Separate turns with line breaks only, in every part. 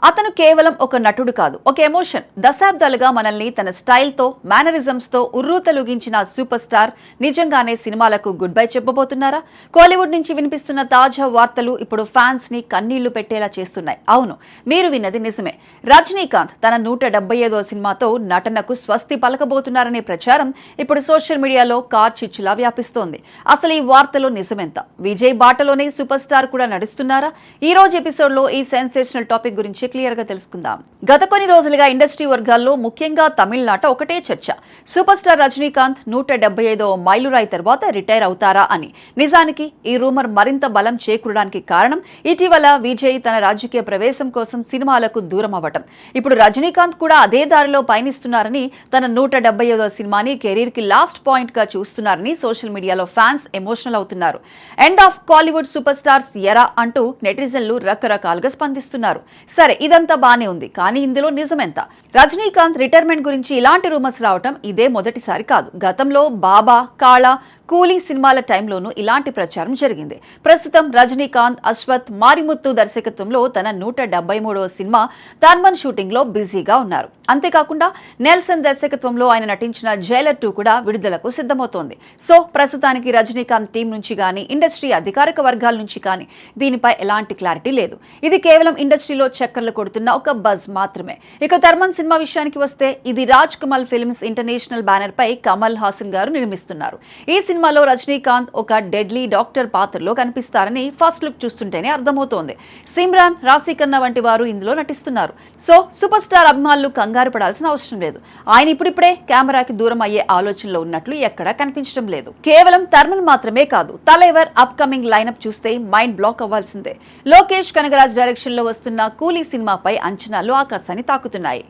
అతను కేవలం ఒక నటుడు కాదు, ఒక ఎమోషన్. దశాబ్దాలుగా మనల్ని తన స్టైల్తో, మేనరిజమ్స్తో ఉర్రూతలూగించిన సూపర్ స్టార్ నిజంగానే సినిమాలకు గుడ్ బై చెప్పబోతున్నారా? కోలీవుడ్ నుంచి వినిపిస్తున్న తాజా వార్తలు ఇప్పుడు ఫ్యాన్స్ ని కన్నీళ్లు పెట్టేలా చేస్తున్నాయి. అవును, మీరు విన్నది నిజమే. రజనీకాంత్ తన 175వ సినిమాతో నటనకు స్వస్తి పలకబోతున్నారనే ప్రచారం ఇప్పుడు సోషల్ మీడియాలో కార్చిచ్చులా వ్యాపిస్తోంది. అసలు ఈ వార్తలో నిజమెంత? విజయ్ బాటలోనే సూపర్ స్టార్ కూడా నడుస్తున్నారా? ఈ రోజు ఎపిసోడ్ లో ఈ సెన్సేషనల్ టాపిక్ గురించి క్లియర్ గా తెలుసుకుందాం. గత కొన్ని రోజులుగా ఇండస్ట్రీ వర్గాల్లో, ముఖ్యంగా తమిళనాట ఒకటే చర్చ. సూపర్ స్టార్ రజనీకాంత్ 175వ మైలురాయి తర్వాత రిటైర్ అవుతారా అని. నిజానికి ఈ రూమర్ మరింత బలం చేకూరడానికి కారణం ఇటీవల విజయ్ తన రాజకీయ ప్రవేశం కోసం సినిమాలకు దూరం అవ్వటం. ఇప్పుడు రజనీకాంత్ కూడా అదే దారిలో పయనిస్తున్నారని, తన 175వ సినిమాని కెరీర్ కి లాస్ట్ పాయింట్ గా చూస్తున్నారని సోషల్ మీడియాలో ఫ్యాన్స్ ఎమోషనల్ అవుతున్నారు. End of Kollywood super stars ఎరా అంటూ నెటిజన్లు రకరకాలుగా స్పందిస్తున్నారు. సరే, ఇదంతా బానే ఉంది, కానీ ఇందులో నిజమెంత? రజనీకాంత్ రిటైర్మెంట్ గురించి ఇలాంటి రూమర్స్ రావటం ఇదే మొదటిసారి కాదు. గతంలో బాబా, కాళా, కూలీ సినిమాల టైంలోనూ ఇలాంటి ప్రచారం జరిగింది. ప్రస్తుతం రజనీకాంత్, అశ్వత్, మారిముత్తు దర్శకత్వంలో తన 173వ సినిమా తర్మన్ షూటింగ్ లో బిజీగా ఉన్నారు. అంతేకాకుండా నెల్సన్ దర్శకత్వంలో ఆయన నటించిన జైలర్ 2 కూడా విడుదలకు సిద్ధమవుతోంది. సో ప్రస్తుతానికి రజనీకాంత్ టీం నుంచి కానీ, ఇండస్ట్రీ అధికారిక వర్గాల నుంచి కానీ దీనిపై ఎలాంటి క్లారిటీ లేదు. ఇది కేవలం ఇండస్ట్రీలో చక్కర్లు కొడుతున్న ఒక బజ్ మాత్రమే. ఇక తర్మన్ సినిమా విషయానికి వస్తే, ఇది Raj Kamal films international banner పై కమల్ హాసన్ గారు నిర్మిస్తున్నారు. ఈ సినిమాలో రజనీకాంత్ ఒక డెడ్లీ డాక్టర్ పాత్రలో కనిపిస్తారని ఫస్ట్ లుక్ చూస్తుంటేనే అర్థమవుతోంది. సిమ్రాన్, రాశి ఖన్నా వంటి వారు ఇందులో నటిస్తున్నారు. సో సూపర్ స్టార్ అభిమానులు కంగారు పడాల్సిన అవసరం లేదు. ఆయన ఇప్పుడిప్పుడే కెమెరాకి దూరం అయ్యే ఆలోచనలో ఉన్నట్లు ఎక్కడా కనిపించడం లేదు. కేవలం తర్మన్ మాత్రమే కాదు, తలైవర్ అప్ కమింగ్ లైనప్ చూస్తే మైండ్ బ్లాక్ అవ్వాల్సిందే. లోకేష్ కనగరాజ్ డైరెక్షన్ లో వస్తున్న కూలీ సినిమాపై అంచనాలు ఆకాశాన్ని తాకుతున్నాయి.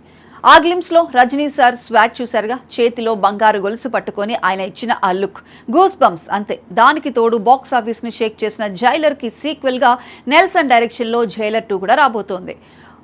ఆ గ్లిమ్స్ లో రజనీ సార్ స్వాగ్ చూశారుగా, చేతిలో బంగారు గొలుసు పట్టుకొని ఆయన ఇచ్చిన ఆ లుక్ గూస్ బంప్స్ అంతే. దానికి తోడు బాక్స్ ఆఫీస్ ని షేక్ చేసిన జైలర్ కి సీక్వెల్ గా నెల్సన్ డైరెక్షన్ లో జైలర్ 2 కూడా రాబోతోంది.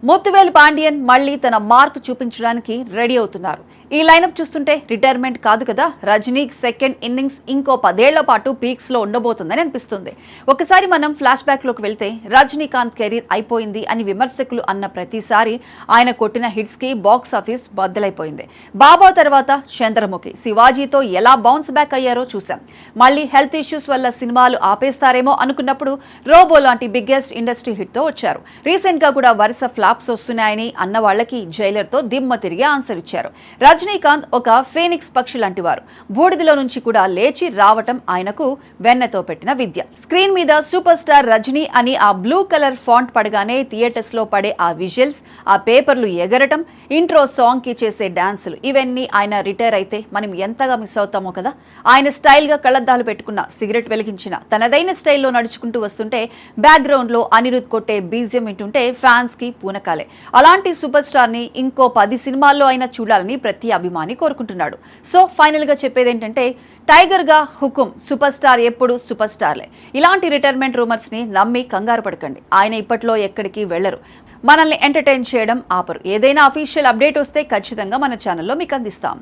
ముత్తువేల్ పాండియన్ మళ్లీ తన మార్క్ చూపించడానికి రెడీ అవుతున్నారు. ఈ లైనప్ చూస్తుంటే రిటైర్మెంట్ కాదు కదా, రజనీ సెకండ్ ఇన్నింగ్స్ ఇంకో 10 ఏళ్ల పాటు పీక్స్ లో ఉండబోతుందని అనిపిస్తుంది. ఒకసారి మనం ఫ్లాష్ బ్యాక్ లోకి వెళ్తే, రజనీకాంత్ కెరీర్ అయిపోయింది అని విమర్శకులు అన్న ప్రతిసారి ఆయన కొట్టిన హిట్స్ కి బాక్స్ ఆఫీస్ బద్దలైపోయింది. బాబా తర్వాత చంద్రముఖి, శివాజీతో ఎలా బౌన్స్ బ్యాక్ అయ్యారో చూసాం. మళ్ళీ హెల్త్ ఇష్యూస్ వల్ల సినిమాలు ఆపేస్తారేమో అనుకున్నప్పుడు రోబో లాంటి బిగ్గెస్ట్ ఇండస్ట్రీ హిట్ తో వచ్చారు. రీసెంట్ గా కూడా వరుస ఫ్లాప్స్ వస్తున్నాయని అన్న వాళ్లకి జైలర్ తో దిమ్మ తిరిగి ఆన్సర్ ఇచ్చారు. రజనీకాంత్ ఒక ఫీనిక్స్ పక్షి లాంటివారు. బూడిదలో నుంచి కూడా లేచి రావటం ఆయనకు వెన్నతో పెట్టిన విద్య. స్క్రీన్ మీద సూపర్ స్టార్ రజనీ అని ఆ బ్లూ కలర్ ఫాంట్ పడగానే థియేటర్స్ లో పడే ఆ విజువల్స్, ఆ పేపర్లు ఎగరటం, ఇంట్రో సాంగ్ కి చేసే డాన్సులు, ఇవన్నీ ఆయన రిటైర్ అయితే మనం ఎంతగా మిస్ అవుతామో కదా. ఆయన స్టైల్ గా కళ్లద్దాలు పెట్టుకున్న, సిగరెట్ వెలిగించిన, తనదైన స్టైల్లో నడుచుకుంటూ వస్తుంటే బ్యాక్గ్రౌండ్ లో అనిరుద్ కొట్టే బీజియం వింటుంటే ఫ్యాన్స్ కి పూనకాలే. అలాంటి సూపర్ స్టార్ ని ఇంకో 10 సినిమాల్లో అయినా చూడాలని ప్రతి అభిమాని కోరుకుంటున్నాడు. సో ఫైనల్ గా చెప్పేది ఏంటంటే, టైగర్ గా హుకుం, సూపర్ స్టార్ ఎప్పుడు సూపర్ స్టార్లే. ఇలాంటి రిటైర్మెంట్ రూమర్స్ ని నమ్మి కంగారు పడకండి. ఆయన ఇప్పట్లో ఎక్కడికి వెళ్లరు. మనల్ని ఎంటర్టైన్ చేయడం ఆపరు. ఏదైనా అఫీషియల్ అప్డేట్ వస్తే ఖచ్చితంగా మన ఛానల్లో మీకు అందిస్తాం.